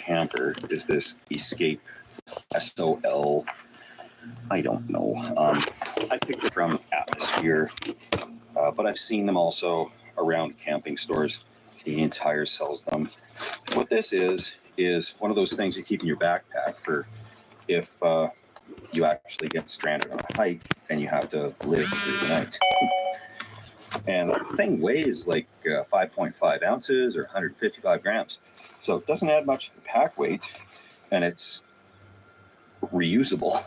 camper is this Escape SOL. I don't know. I picked it from Atmosphere, but I've seen them also around camping stores. Canadian Tire sells them. What this is one of those things you keep in your backpack for if you actually get stranded on a hike and you have to live through the night. And the thing weighs like 5.5 ounces or 155 grams. So it doesn't add much to the pack weight, and it's reusable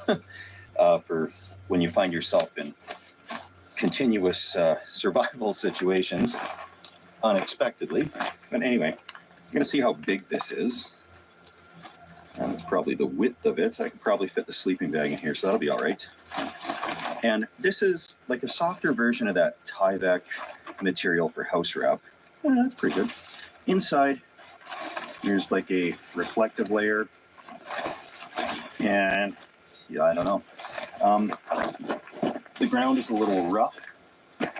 for when you find yourself in continuous survival situations unexpectedly. But anyway, you're going to see how big this is. And it's probably the width of it. I could probably fit the sleeping bag in here, so that'll be all right. And this is like a softer version of that Tyvek material for house wrap. Yeah, that's pretty good. Inside, there's like a reflective layer. And yeah, I don't know. The ground is a little rough,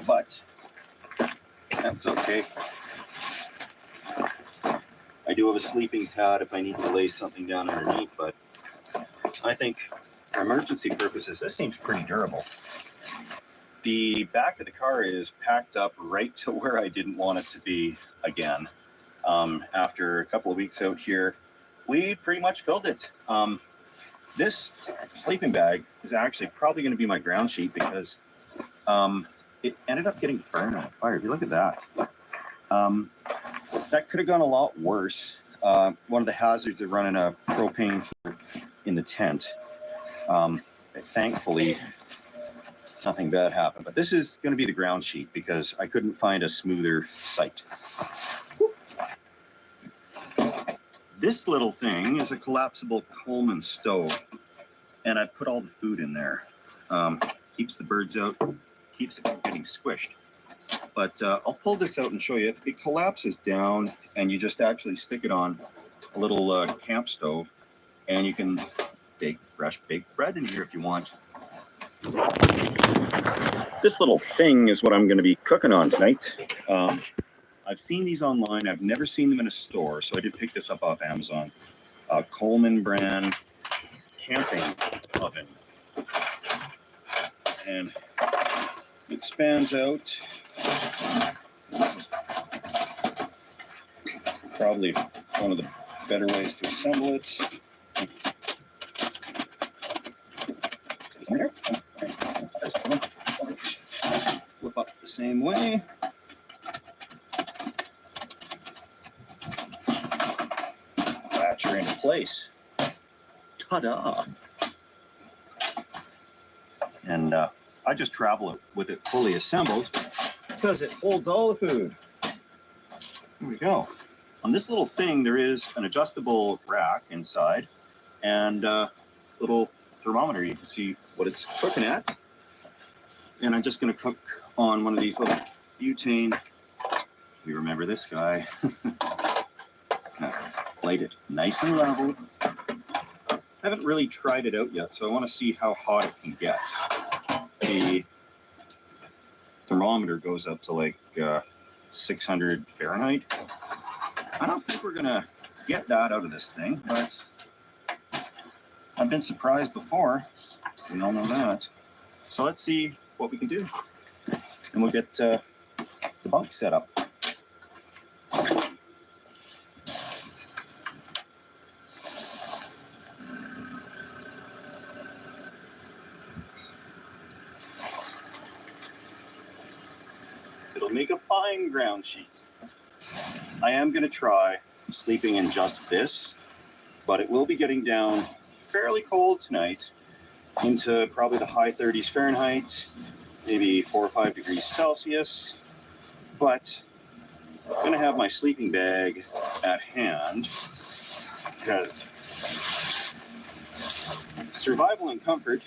but that's okay. I do have a sleeping pad if I need to lay something down underneath, but I think for emergency purposes, this seems pretty durable. The back of the car is packed up right to where I didn't want it to be again. After a couple of weeks out here, we pretty much filled it. This sleeping bag is actually probably going to be my ground sheet because it ended up getting burned on fire. If you look at that. That could have gone a lot worse. One of the hazards of running a propane heater in the tent. Thankfully, nothing bad happened. But this is going to be the ground sheet because I couldn't find a smoother site. This little thing is a collapsible Coleman stove, and I put all the food in there. Keeps the birds out, keeps it from getting squished. But I'll pull this out and show you. It collapses down, and you just actually stick it on a little camp stove, and you can bake fresh baked bread in here if you want. This little thing is what I'm going to be cooking on tonight. I've seen these online. I've never seen them in a store, so I did pick this up off Amazon. Coleman brand camping oven. And it expands out. This is probably one of the better ways to assemble it. Flip up the same way. Latch her into place. Ta-da! And I just travel with it fully assembled because it holds all the food. Here we go. On this little thing, there is an adjustable rack inside and a little thermometer. You can see what it's cooking at. And I'm just going to cook on one of these little butane. We remember this guy. Light it nice and level. I haven't really tried it out yet, so I want to see how hot it can get. The thermometer goes up to like 600 Fahrenheit. I don't think we're going to get that out of this thing, but I've been surprised before. We all know that. So let's see what we can do. And we'll get the bunk set up. It'll make a fine ground sheet. I am going to try sleeping in just this, but it will be getting down fairly cold tonight into probably the high 30s Fahrenheit, maybe 4 or 5 degrees Celsius. But I'm going to have my sleeping bag at hand because survival and comfort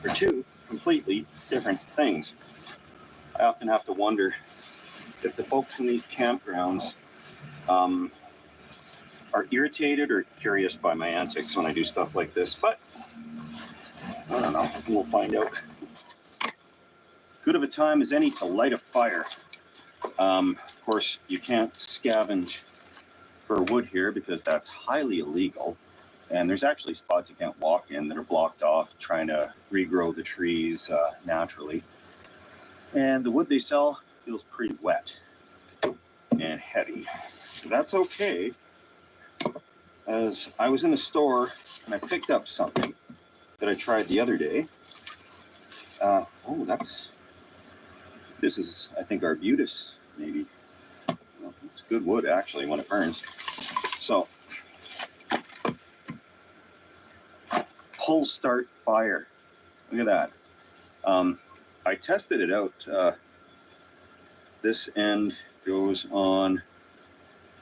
are two completely different things. I often have to wonder if the folks in these campgrounds are irritated or curious by my antics when I do stuff like this, but I don't know. We'll find out. Good of a time as any to light a fire. Of course, you can't scavenge for wood here because that's highly illegal. And there's actually spots you can't walk in that are blocked off, trying to regrow the trees naturally. And the wood they sell feels pretty wet and heavy. That's okay, as I was in the store and I picked up something that I tried the other day. This is, I think, arbutus, maybe. Well, it's good wood, actually, when it burns. So, pull start fire. Look at that. I tested it out. This end goes on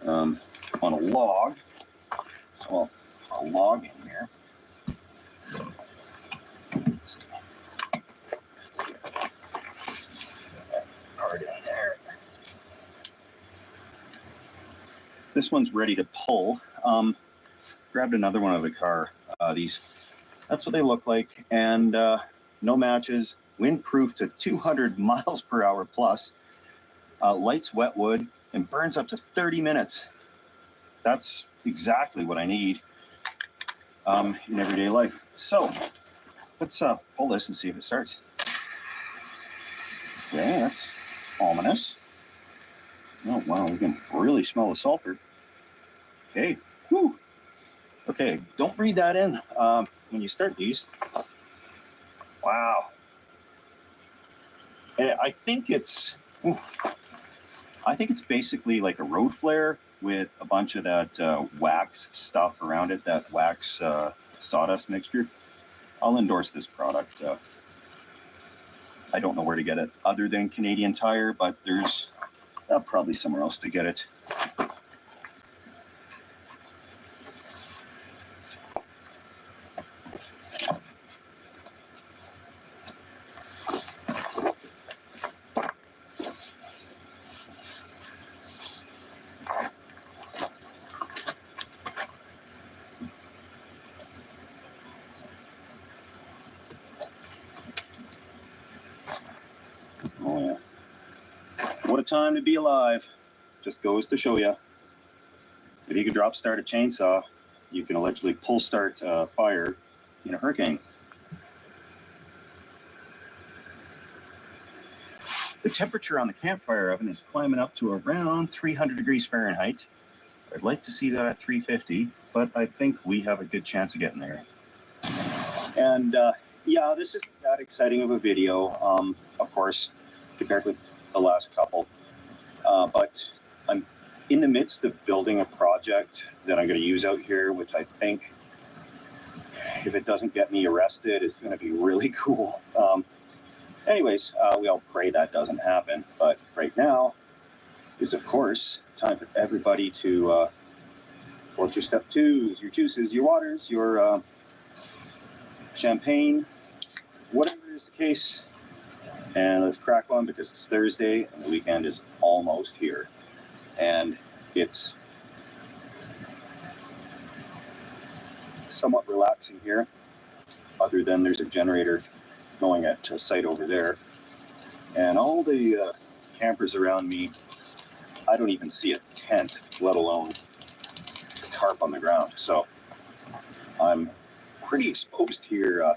a log. So I'll log in here. This one's ready to pull. Grabbed another one out of the car. That's what they look like, and no matches. Windproof to 200 miles per hour plus. Lights wet wood and burns up to 30 minutes. That's exactly what I need in everyday life. So let's pull this and see if it starts. Okay, that's ominous. Oh, wow, we can really smell the sulfur. Okay, whew. Okay, don't breathe that in when you start these. Wow. And I think it's basically like a road flare with a bunch of that wax stuff around it, that wax sawdust mixture. I'll endorse this product. I don't know where to get it other than Canadian Tire, but there's probably somewhere else to get it. Oh yeah. What a time to be alive. Just goes to show you. If you can drop start a chainsaw, you can allegedly pull start a fire in a hurricane. The temperature on the campfire oven is climbing up to around 300 degrees Fahrenheit. I'd like to see that at 350, but I think we have a good chance of getting there. And yeah, this isn't that exciting of a video, of course, compared with the last couple. But I'm in the midst of building a project that I'm going to use out here, which I think, if it doesn't get me arrested, is going to be really cool. Anyways, we all pray that doesn't happen. But right now is, of course, time for everybody to what's your step twos, your juices, your waters, your champagne, whatever is the case. And let's crack one because it's Thursday and the weekend is almost here. And it's somewhat relaxing here, other than there's a generator going at a site over there. And all the campers around me, I don't even see a tent, let alone a tarp on the ground. So I'm pretty exposed here.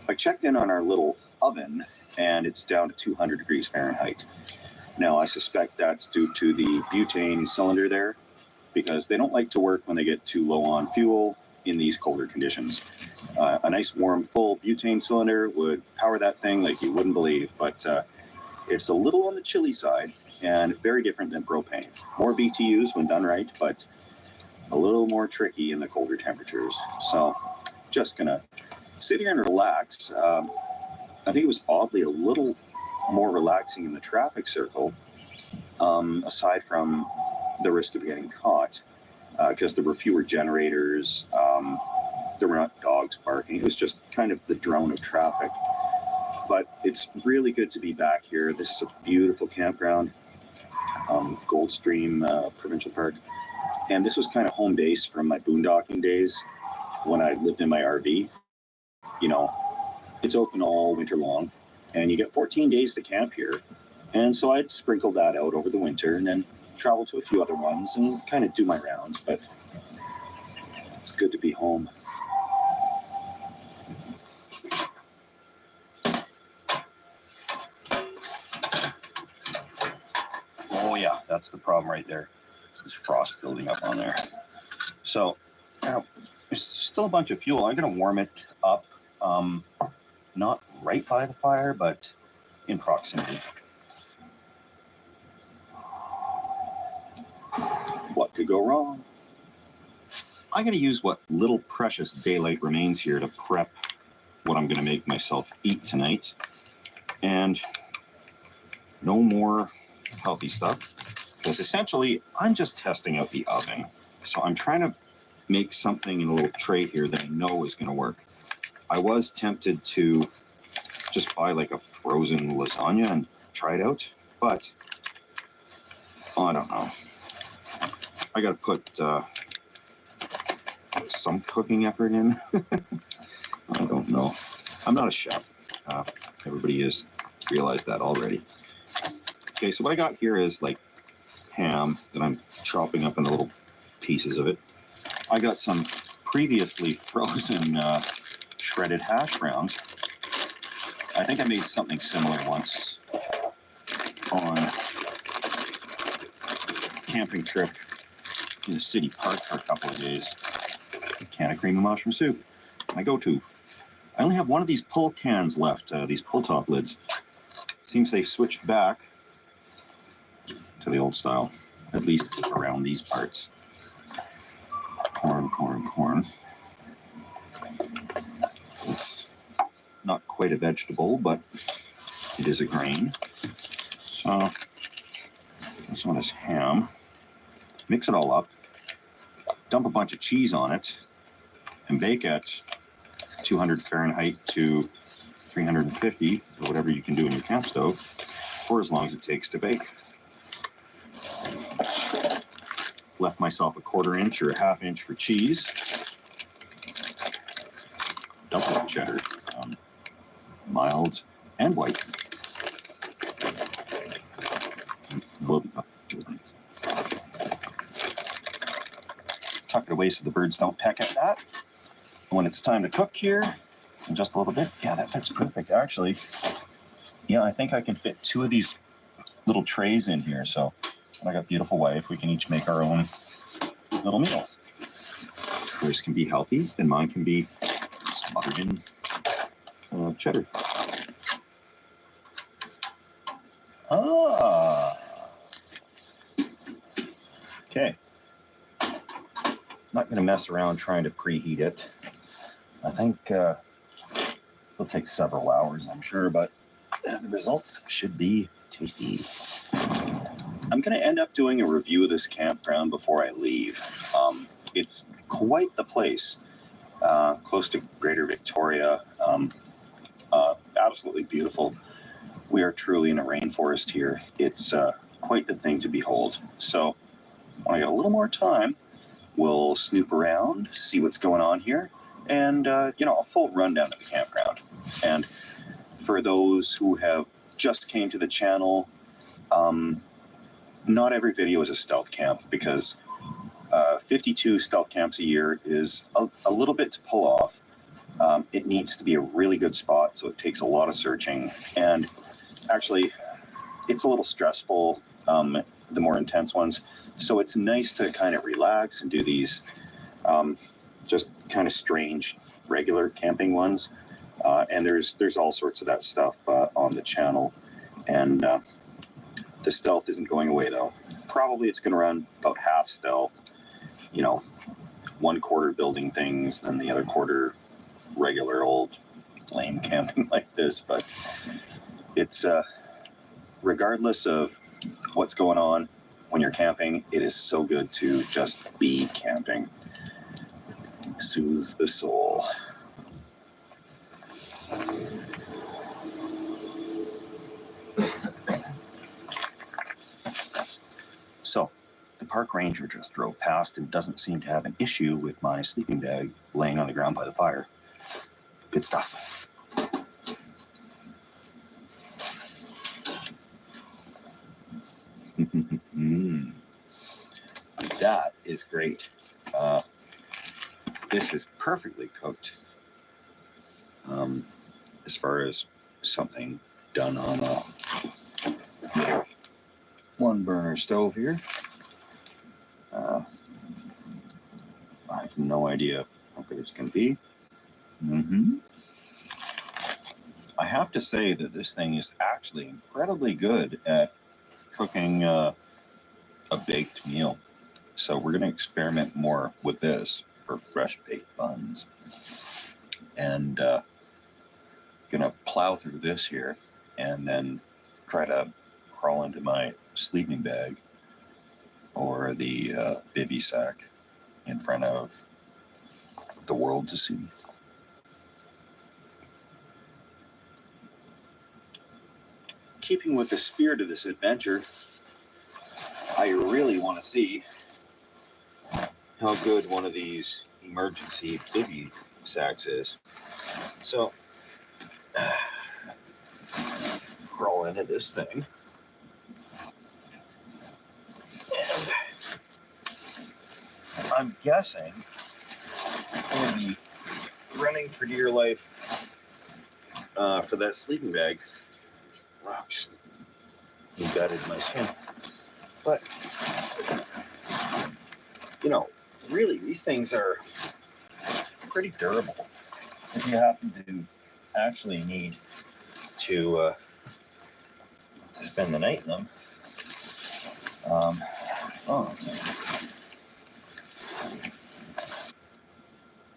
I checked in on our little oven and it's down to 200 degrees Fahrenheit. Now I suspect that's due to the butane cylinder there, because they don't like to work when they get too low on fuel in these colder conditions. A nice warm full butane cylinder would power that thing like you wouldn't believe, but it's a little on the chilly side and very different than propane. More BTUs when done right, but a little more tricky in the colder temperatures. So just gonna sit here and relax. I think it was oddly a little more relaxing in the traffic circle, aside from the risk of getting caught, because there were fewer generators, there were not dogs barking. It was just kind of the drone of traffic. But it's really good to be back here. This is a beautiful campground, Goldstream Provincial Park. And this was kind of home base from my boondocking days when I lived in my RV. You know, it's open all winter long, and you get 14 days to camp here. And so I'd sprinkle that out over the winter, and then travel to a few other ones and kind of do my rounds, but it's good to be home. Oh yeah, that's the problem right there. There's frost building up on there. So there's still a bunch of fuel. I'm going to warm it up, not right by the fire, but in proximity. What could go wrong? I'm going to use what little precious daylight remains here to prep what I'm going to make myself eat tonight. And no more healthy stuff, because essentially I'm just testing out the oven. So I'm trying to make something in a little tray here that I know is going to work. I was tempted to just buy like a frozen lasagna and try it out, but I don't know. I got to put some cooking effort in. I don't know. I'm not a chef. Everybody has realized that already. Okay, so what I got here is like ham that I'm chopping up into little pieces of it. I got some previously frozen shredded hash browns. I think I made something similar once on a camping trip in a city park for a couple of days. A can of cream and mushroom soup, my go-to. I only have one of these pull cans left, these pull top lids. Seems they've switched back to the old style, at least around these parts. Corn, corn, corn. It's not quite a vegetable, but it is a grain. So this one is ham. Mix it all up, dump a bunch of cheese on it, and bake at 200 Fahrenheit to 350, or whatever you can do in your camp stove, for as long as it takes to bake. Left myself a 1/4 inch or a 1/2 inch for cheese. Double cheddar, mild and white. Tuck it away so the birds don't peck at that. When it's time to cook here, in just a little bit, yeah, that fits perfect actually. Yeah, I think I can fit 2 of these little trays in here. So I got a beautiful wife, we can each make our own little meals. Yours can be healthy and mine can be smothered in cheddar. Okay. Not going to mess around trying to preheat it. I think it'll take several hours, I'm sure, but the results should be tasty. I'm going to end up doing a review of this campground before I leave. It's quite the place, close to Greater Victoria. Absolutely beautiful. We are truly in a rainforest here. It's quite the thing to behold. So when I get a little more time, we'll snoop around, see what's going on here, and a full rundown of the campground. And for those who have just came to the channel, not every video is a stealth camp, because 52 stealth camps a year is a little bit to pull off. It needs to be a really good spot, so it takes a lot of searching, and actually it's a little stressful, the more intense ones. So it's nice to kind of relax and do these just kind of strange regular camping ones. And there's all sorts of that stuff on the channel. And the stealth isn't going away though. Probably it's going to run about half stealth, 1/4 building things, then the other 1/4 regular old lame camping like this. But it's regardless of what's going on when you're camping, it is so good to just be camping. Soothes the soul. So, the park ranger just drove past and doesn't seem to have an issue with my sleeping bag laying on the ground by the fire. Good stuff. that is great. This is perfectly cooked. As far as something done on a one burner stove here. I have no idea how good it's going to be. I have to say that this thing is actually incredibly good at cooking a baked meal. So we're going to experiment more with this for fresh baked buns. And going to plow through this here and then try to crawl into my sleeping bag or the bivy sack in front of the world to see. Keeping with the spirit of this adventure, I really want to see how good one of these emergency bivy sacks is. So, crawl into this thing. And I'm guessing I'm going to be running for dear life for that sleeping bag. Wow, you gutted my skin. But, you know, really, these things are pretty durable. If you happen to actually need to spend the night in them.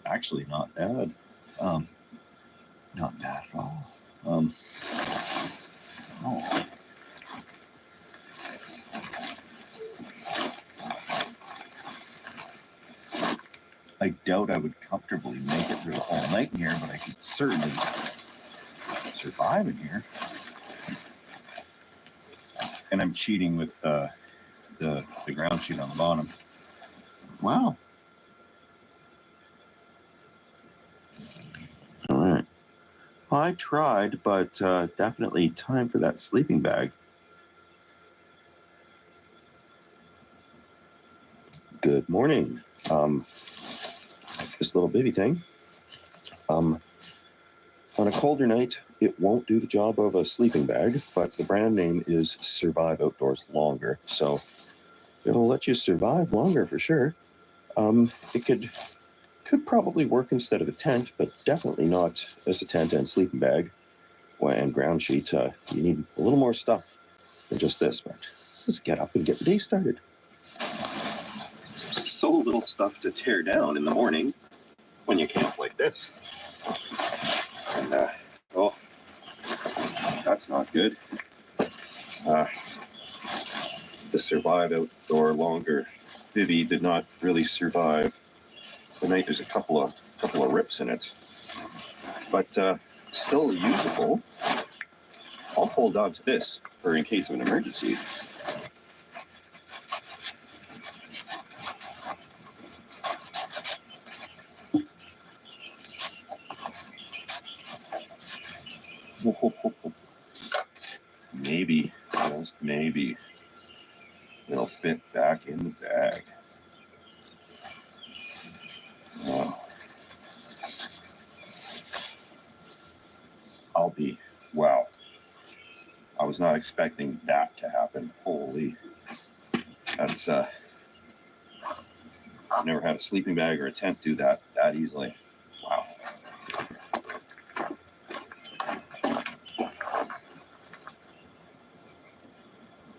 Actually, not bad. Not bad at all. I doubt I would comfortably make it through the whole night in here, but I could certainly survive in here. And I'm cheating with the ground sheet on the bottom. Wow. All right. I tried, but definitely time for that sleeping bag. Good morning. This little bivy thing. On a colder night, it won't do the job of a sleeping bag, but the brand name is Survive Outdoors Longer, so it'll let you survive longer for sure. It could probably work instead of a tent, but definitely not as a tent and sleeping bag and ground sheet. You need a little more stuff than just this, but let's get up and get the day started. So little stuff to tear down in the morning when you camp like this. And, oh, that's not good. The Survive Outdoor Longer bivy did not really survive the night. There's a couple of rips in it, but still usable. I'll hold on to this for in case of an emergency. Maybe, just maybe, it'll fit back in the bag. Wow. I was not expecting that to happen. Holy. That's, I've never had a sleeping bag or a tent do that easily. Wow.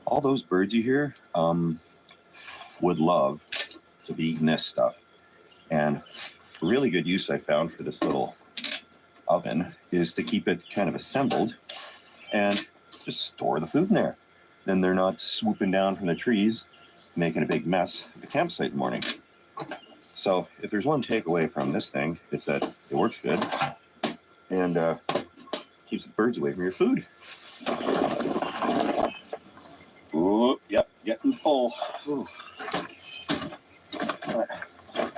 All those birds you hear would love to be eating this stuff. And really good use I found for this little oven is to keep it kind of assembled and just store the food in there. Then they're not swooping down from the trees, making a big mess at the campsite in the morning. So if there's one takeaway from this thing, it's that it works good and keeps the birds away from your food. Ooh, yep, getting full. Ooh.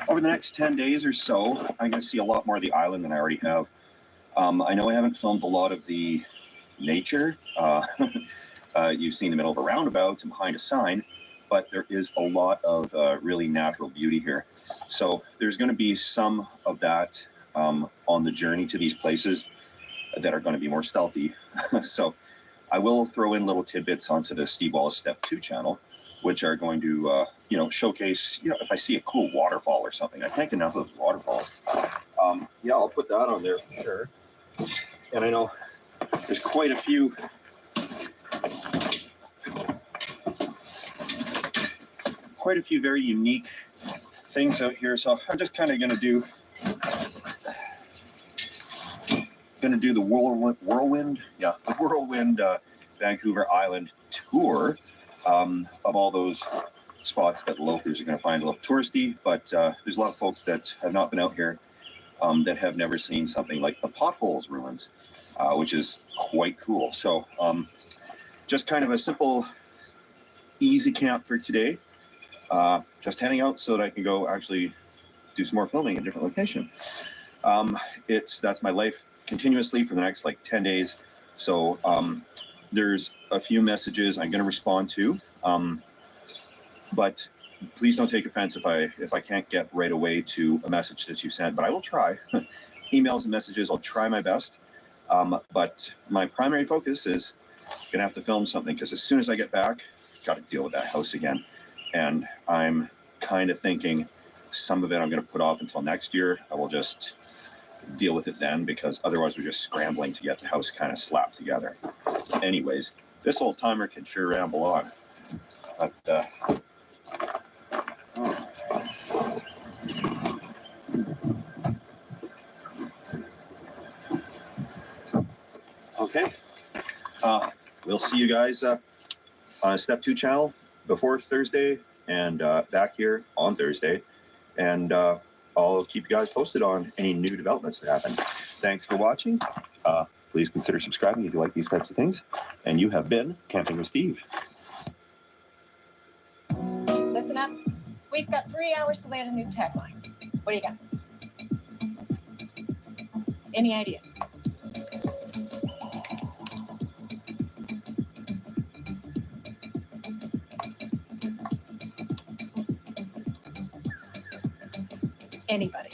Over the next 10 days or so, I'm going to see a lot more of the island than I already have. I know I haven't filmed a lot of the nature. You've seen the middle of a roundabout and behind a sign. but there is a lot of really natural beauty here. So there's going to be some of that on the journey to these places that are going to be more stealthy. So I will throw in little tidbits onto the Steve Wallace Step 2 channel, which are going to, showcase, if I see a cool waterfall or something. I can't get enough of those waterfalls. Yeah, I'll put that on there for sure. And I know there's quite a few very unique things out here. So I'm just kind of going to do the whirlwind Vancouver Island tour of all those spots that locals are going to find a little touristy, but there's a lot of folks that have not been out here that have never seen something like the Potholes ruins, which is quite cool. So just kind of a simple, easy camp for today. Just heading out so that I can go actually do some more filming in a different location. That's my life continuously for the next like 10 days. So there's a few messages I'm going to respond to, but please don't take offense if I can't get right away to a message that you sent, but I will try. Emails and messages, I'll try my best. But my primary focus is going to have to film something, because as soon as I get back, got to deal with that house again. And I'm kind of thinking some of it I'm going to put off until next year. I will just deal with it then, because otherwise we're just scrambling to get the house kind of slapped together. Anyways, this old timer can sure ramble on. But okay, we'll see you guys on a Step 2 channel before Thursday, and back here on Thursday, and I'll keep you guys posted on any new developments that happen. Thanks for watching. Please consider subscribing if you like these types of things. And you have been Camping with Steve. Listen up. We've got 3 hours to land a new tagline. What do you got? Any ideas? Anybody?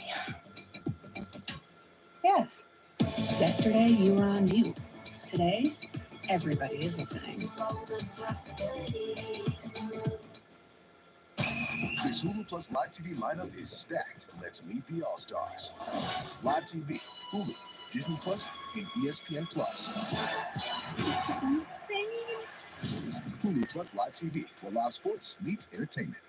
Yes. Yesterday, you were on mute. Today, everybody is listening. This Hulu Plus Live TV lineup is stacked. Let's meet the All-Stars. Live TV, Hulu, Disney Plus, and ESPN Plus. This is insane. Hulu Plus Live TV, where live sports meets entertainment.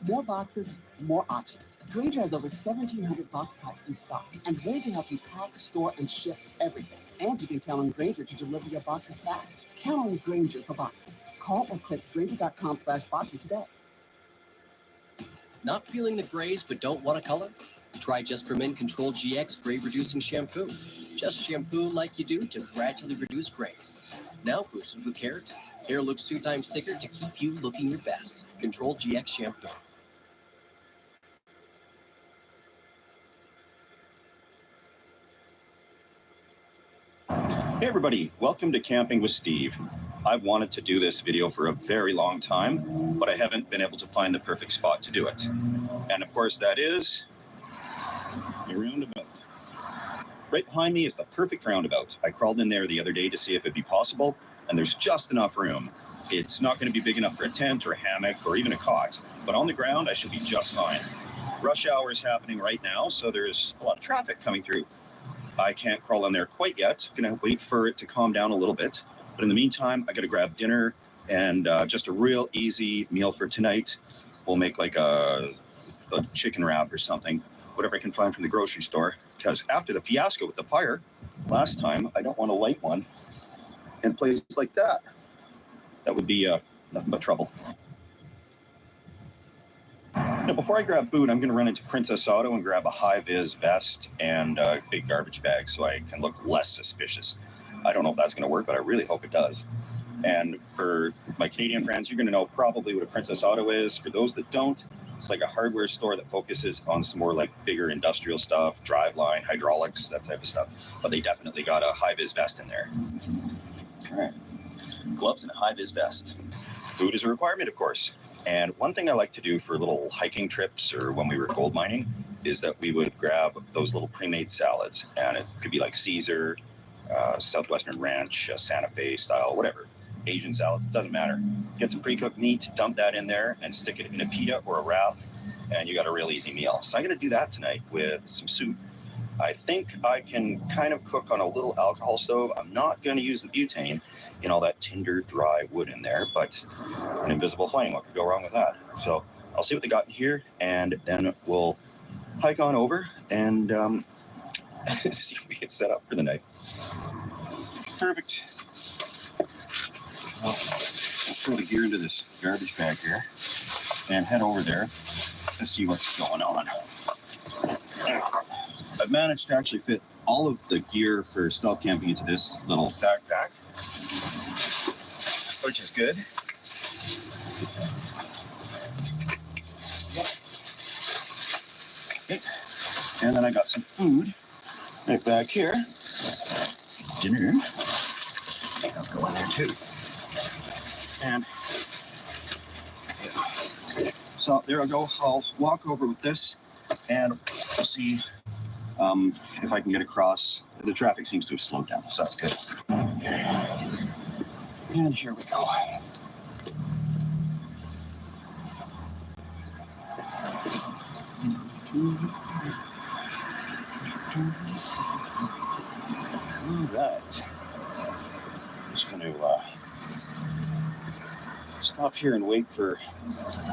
More boxes, more options. Grainger has over 1,700 box types in stock and ready to help you pack, store, and ship everything. And you can count on Grainger to deliver your boxes fast. Count on Grainger for boxes. Call or click Grainger.com/boxes today. Not feeling the grays but don't want a color? Try Just for Men Control GX Gray Reducing Shampoo. Just shampoo like you do to gradually reduce grays. Now boosted with keratin. Hair looks 2 times thicker to keep you looking your best. Control GX Shampoo. Hey everybody, welcome to Camping with Steve. I've wanted to do this video for a very long time, but I haven't been able to find the perfect spot to do it. And of course that is a roundabout. Right behind me is the perfect roundabout. I crawled in there the other day to see if it'd be possible, and there's just enough room. It's not going to be big enough for a tent or a hammock or even a cot, but on the ground I should be just fine. Rush hour is happening right now, so there's a lot of traffic coming through. I can't crawl in there quite yet. I'm gonna wait for it to calm down a little bit. But in the meantime, I gotta grab dinner and just a real easy meal for tonight. We'll make like a chicken wrap or something, whatever I can find from the grocery store. Because after the fiasco with the fire last time, I don't want to light one in a place like that. That would be nothing but trouble. Now, before I grab food, I'm going to run into Princess Auto and grab a high-vis vest and a big garbage bag so I can look less suspicious. I don't know if that's going to work, but I really hope it does. And for my Canadian friends, you're going to know probably what a Princess Auto is. For those that don't, it's like a hardware store that focuses on some more like bigger industrial stuff, driveline, hydraulics, that type of stuff. But they definitely got a high-vis vest in there. All right, gloves and a high-vis vest. Food is a requirement, of course. And one thing I like to do for little hiking trips or when we were gold mining is that we would grab those little pre-made salads. And it could be like Caesar, Southwestern Ranch, Santa Fe style, whatever. Asian salads, doesn't matter. Get some pre-cooked meat, dump that in there and stick it in a pita or a wrap. And you got a real easy meal. So I'm going to do that tonight with some soup. I think I can kind of cook on a little alcohol stove. I'm not going to use the butane in all that tinder, dry wood in there, but an invisible flame, what could go wrong with that? So I'll see what they got in here, and then we'll hike on over and see if we get set up for the night. Perfect. Well, I'll throw the gear into this garbage bag here and head over there to see what's going on. I've managed to actually fit all of the gear for stealth camping into this little backpack, which is good. And then I got some food right back here. Dinner. I think I'll go in there too. And so there I go. I'll walk over with this and we'll see if I can get across. The traffic seems to have slowed down, so that's good. And here we go. All right. Just going to stop here and wait for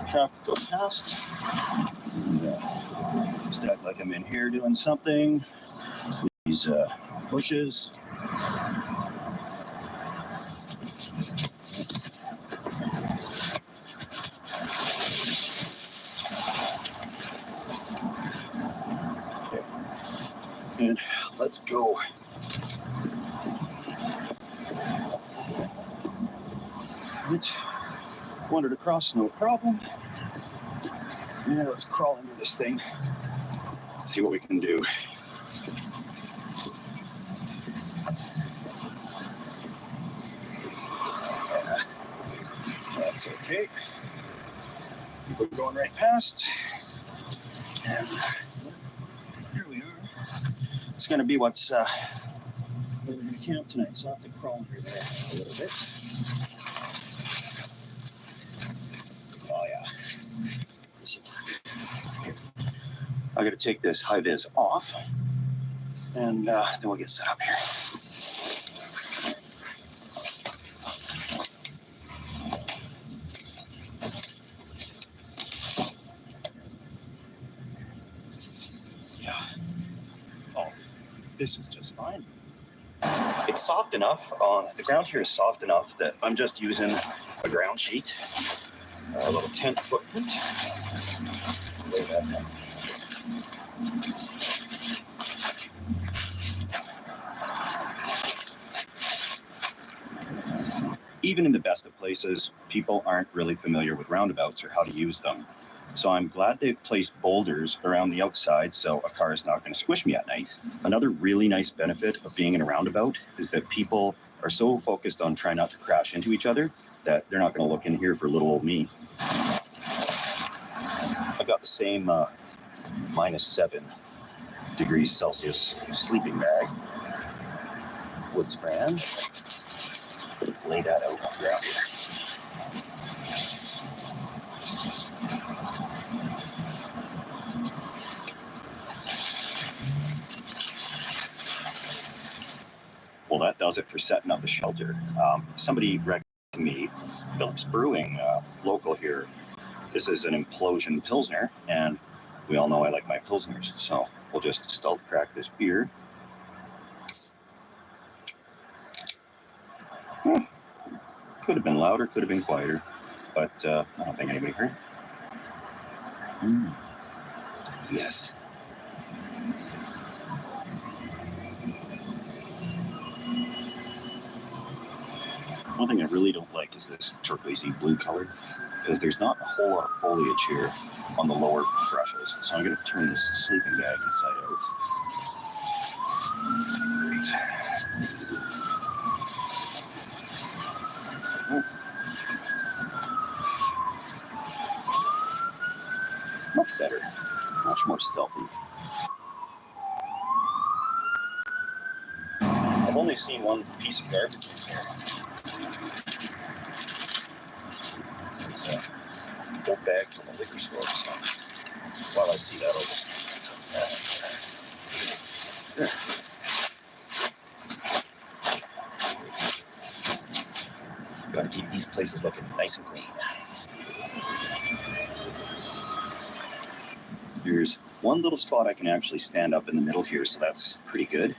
traffic to go past. And, just act like I'm in here doing something. These bushes. Okay. And let's go. Right. Wandered across, no problem. Yeah, let's crawl into this thing. See what we can do. That's okay. We're going right past. And here we are. It's going to be what's where we're going to camp tonight, so I'll have to crawl under there a little bit. Oh, yeah. I got to take this high vis off, and then we'll get set up here. Yeah. Oh, this is just fine. It's soft enough. The ground here is soft enough that I'm just using a ground sheet, a little tent footprint. Lay that down. Even in the best of places, people aren't really familiar with roundabouts or how to use them. So I'm glad they've placed boulders around the outside so a car is not going to squish me at night. Another really nice benefit of being in a roundabout is that people are so focused on trying not to crash into each other that they're not going to look in here for little old me. I've got the same -7 degrees Celsius sleeping bag. Woods brand. Lay that out on the ground here. Well, that does it for setting up the shelter. Somebody recommended to me, Phillips Brewing, local here. This is an implosion Pilsner, and we all know I like my Pilsners, so we'll just stealth crack this beer. Could have been louder, could have been quieter, but I don't think anybody heard. Yes. One thing I really don't like is this turquoisey blue color, because there's not a whole lot of foliage here on the lower brushes. So I'm going to turn this sleeping bag inside out. Great. Much better. Much more stealthy. I've only seen one piece of garbage in here. It's a old bag from the liquor store, so while I see that, I'll just there. Gotta keep these places looking nice and clean. There's one little spot I can actually stand up in the middle here, so that's pretty good.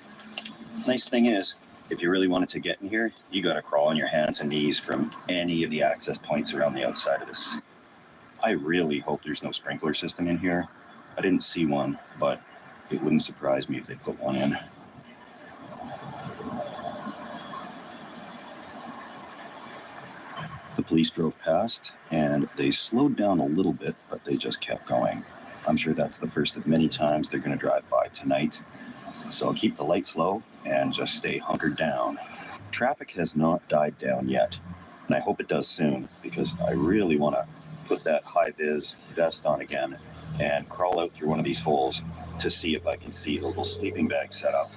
Nice thing is, if you really wanted to get in here, you gotta crawl on your hands and knees from any of the access points around the outside of this. I really hope there's no sprinkler system in here. I didn't see one, but it wouldn't surprise me if they put one in. The police drove past and they slowed down a little bit, but they just kept going. I'm sure that's the first of many times they're going to drive by tonight. So I'll keep the lights low and just stay hunkered down. Traffic has not died down yet, and I hope it does soon, because I really want to put that high-vis vest on again and crawl out through one of these holes to see if I can see the little sleeping bag setup,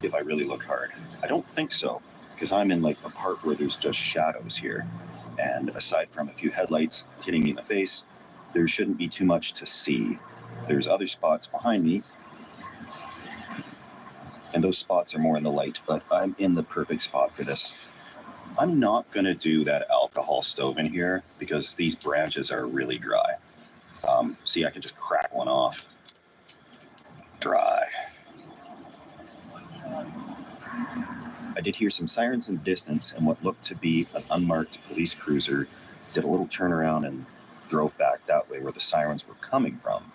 if I really look hard. I don't think so, because I'm in like a part where there's just shadows here, and aside from a few headlights hitting me in the face, there shouldn't be too much to see. There's other spots behind me, and those spots are more in the light, but I'm in the perfect spot for this. I'm not going to do that alcohol stove in here because these branches are really dry. See, I can just crack one off. Dry. I did hear some sirens in the distance, and what looked to be an unmarked police cruiser did a little turnaround and drove back that way where the sirens were coming from.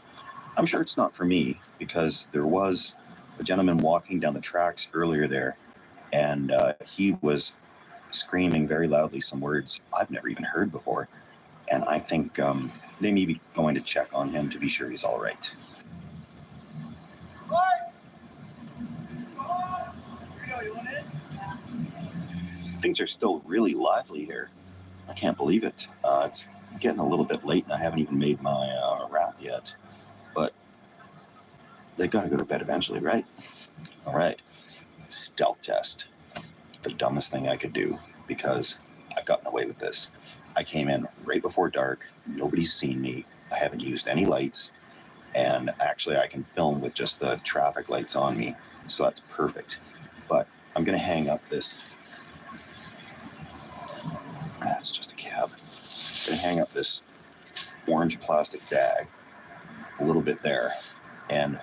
I'm sure it's not for me, because there was a gentleman walking down the tracks earlier there, and he was screaming very loudly some words I've never even heard before, and I think they may be going to check on him to be sure he's all right. Things are still really lively here. I can't believe it. It's getting a little bit late and I haven't even made my wrap yet, but they gotta go to bed eventually, right? All right, stealth test. The dumbest thing I could do, because I've gotten away with this. I came in right before dark, nobody's seen me, I haven't used any lights, and actually I can film with just the traffic lights on me, so that's perfect. But I'm gonna hang up this, that's just a cab. I'm gonna hang up this orange plastic bag a little bit there, and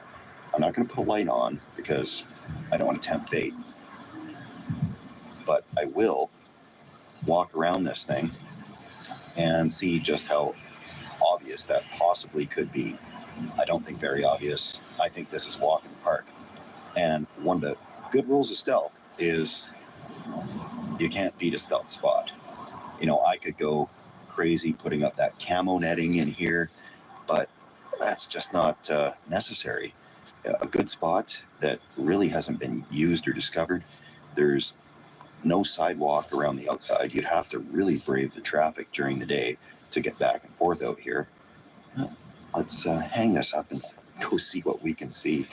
I'm not gonna put a light on because I don't want to tempt fate. But I will walk around this thing and see just how obvious that possibly could be. I don't think very obvious. I think this is walk in the park. And one of the good rules of stealth is you can't beat a stealth spot. You know, I could go crazy putting up that camo netting in here, but that's just not necessary. A good spot that really hasn't been used or discovered, there's no sidewalk around the outside. You'd have to really brave the traffic during the day to get back and forth out here. Let's hang this up and go see what we can see.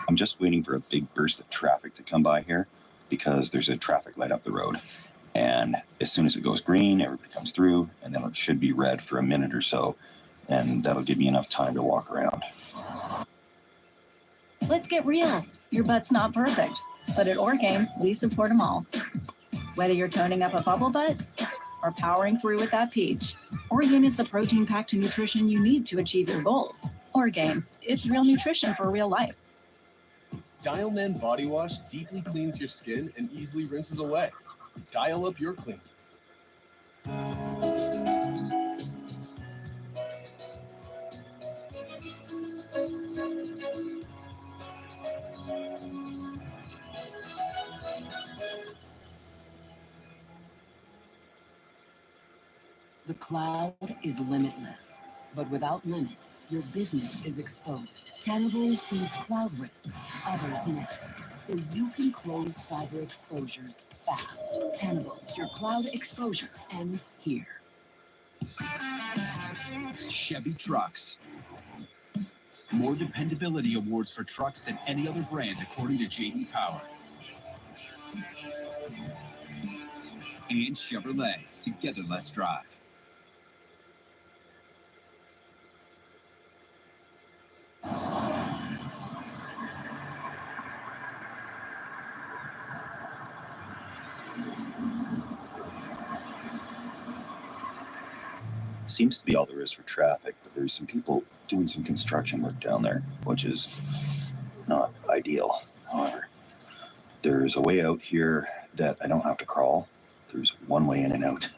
I'm just waiting for a big burst of traffic to come by here because there's a traffic light up the road. And as soon as it goes green, everybody comes through, and then it should be red for a minute or so, and that'll give me enough time to walk around. Let's get real. Your butt's not perfect, but at Orgain, we support them all. Whether you're toning up a bubble butt or powering through with that peach, Orgain is the protein-packed nutrition you need to achieve your goals. Orgain, it's real nutrition for real life. Dial Men Body Wash deeply cleans your skin and easily rinses away. Dial up your clean. The cloud is limitless, but without limits, your business is exposed. Tenable sees cloud risks others miss, so you can close cyber exposures fast. Tenable, your cloud exposure ends here. Chevy Trucks. More dependability awards for trucks than any other brand, according to J.D. Power. And Chevrolet. Together, let's drive. Seems to be all there is for traffic, but there's some people doing some construction work down there, which is not ideal. However, there's a way out here that I don't have to crawl. There's one way in and out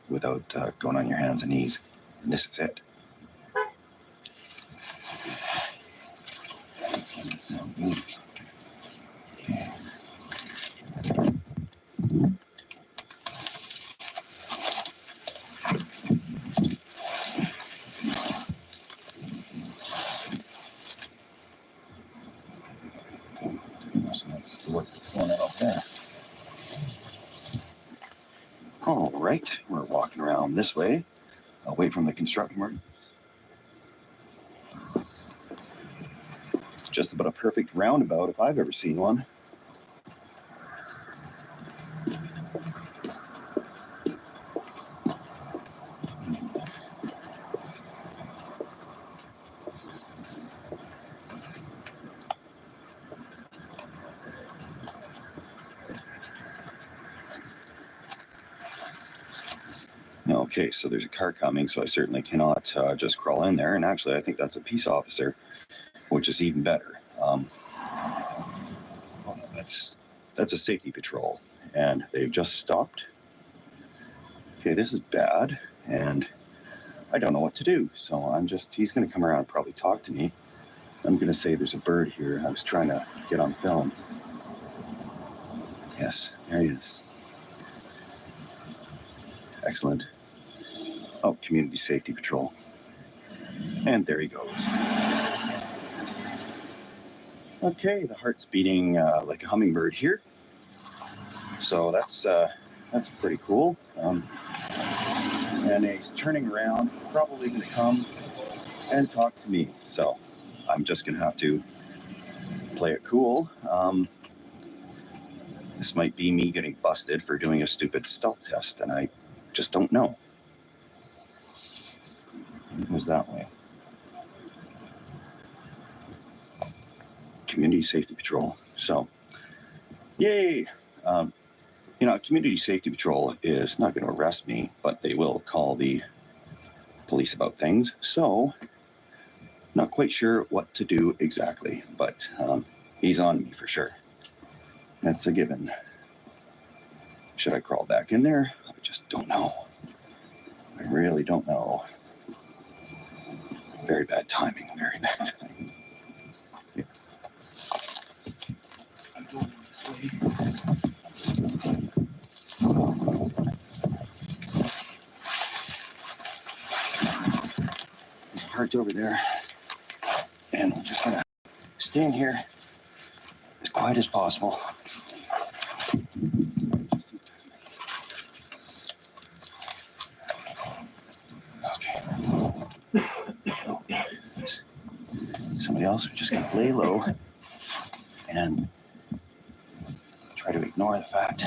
without going on your hands and knees, and this is it. sound good. Okay. So that's the work that's going on up there. All right, we're walking around this way, away from the construction work. It's just about a perfect roundabout if I've ever seen one. Okay, so there's a car coming, so I certainly cannot just crawl in there. And actually, I think that's a peace officer, which is even better. That's a safety patrol, and they've just stopped. Okay, this is bad, and I don't know what to do. So he's going to come around and probably talk to me. I'm going to say there's a bird here. I was trying to get on film. Yes, there he is. Excellent. Oh, community safety patrol. And there he goes. Okay, the heart's beating like a hummingbird here. So that's pretty cool. And he's turning around, probably going to come and talk to me. So I'm just going to have to play it cool. This might be me getting busted for doing a stupid stealth test, and I just don't know. It goes that way. Community safety patrol. So, yay! Community safety patrol is not going to arrest me, but they will call the police about things. So, not quite sure what to do exactly, but he's on me for sure. That's a given. Should I crawl back in there? I just don't know. I really don't know. Very bad timing. Very bad timing. Yeah. I'm going this way. There's a heart over there. And we're just gonna stay in here as quiet as possible. Somebody else, we're just going to lay low and try to ignore the fact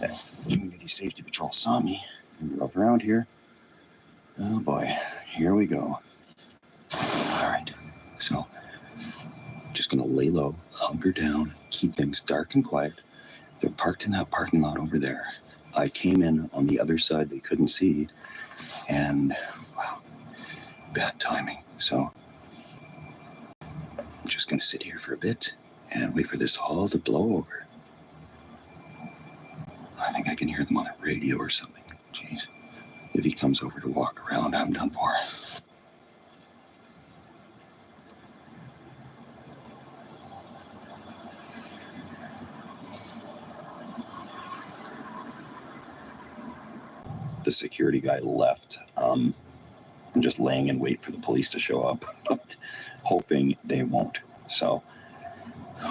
that community safety patrol saw me and drove around here. Oh boy, here we go. All right, so just going to lay low, hunker down, keep things dark and quiet. They're parked in that parking lot over there. I came in on the other side they couldn't see, and wow, bad timing. So I'm just going to sit here for a bit and wait for this all to blow over. I think I can hear them on the radio or something. Jeez. If he comes over to walk around, I'm done for. The security guy left. I'm just laying in wait for the police to show up, but hoping they won't. So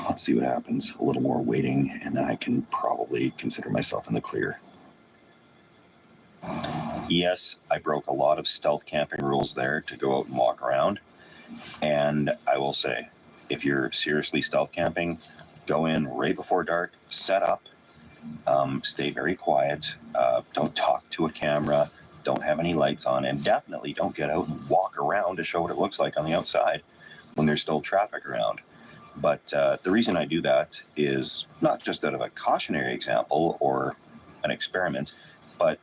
let's see what happens. A little more waiting, and then I can probably consider myself in the clear. Yes, I broke a lot of stealth camping rules there to go out and walk around. And I will say, if you're seriously stealth camping, go in right before dark, set up, stay very quiet, don't talk to a camera, don't have any lights on, and definitely don't get out and walk around to show what it looks like on the outside when there's still traffic around. But the reason I do that is not just out of a cautionary example or an experiment, but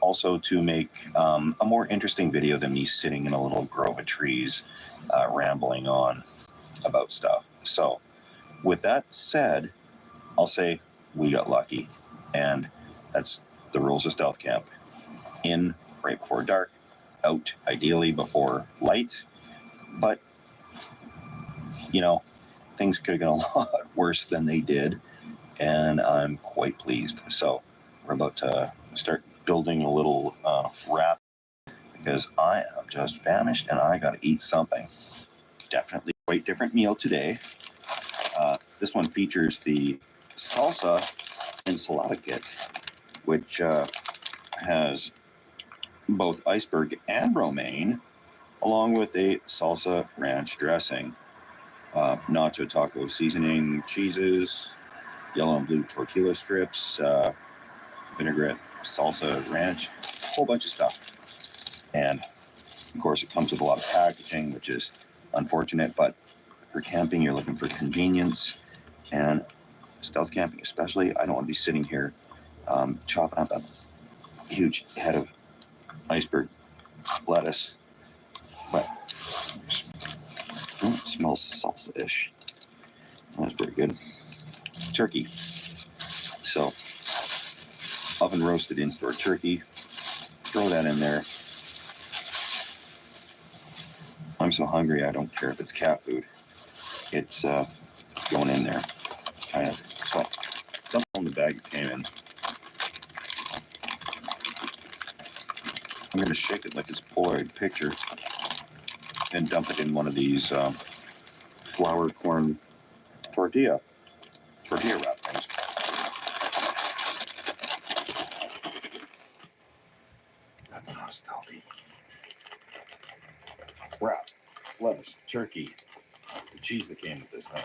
also to make a more interesting video than me sitting in a little grove of trees rambling on about stuff. So with that said, I'll say we got lucky, and that's the rules of stealth camp. In right before dark, out ideally before light, but things could have gone a lot worse than they did, and I'm quite pleased. So we're about to start building a little wrap because I am just famished and I got to eat something. Definitely quite different meal today. This one features the salsa enchilada kit, which has both iceberg and romaine, along with a salsa ranch dressing, nacho taco seasoning, cheeses, yellow and blue tortilla strips, vinaigrette, salsa ranch, a whole bunch of stuff. And of course, it comes with a lot of packaging, which is unfortunate, but for camping, you're looking for convenience, and stealth camping especially, I don't want to be sitting here chopping up a huge head of iceberg lettuce, but it smells salsa-ish. That's pretty good. Turkey. So, oven roasted in-store turkey. Throw that in there. I'm so hungry, I don't care if it's cat food. It's going in there. Kind of. So, dump it in the bag it came in. I'm going to shake it like it's a Polaroid picture and dump it in one of these flour corn tortilla wrap things. That's not stealthy. Wrap, lettuce, turkey, the cheese that came with this thing.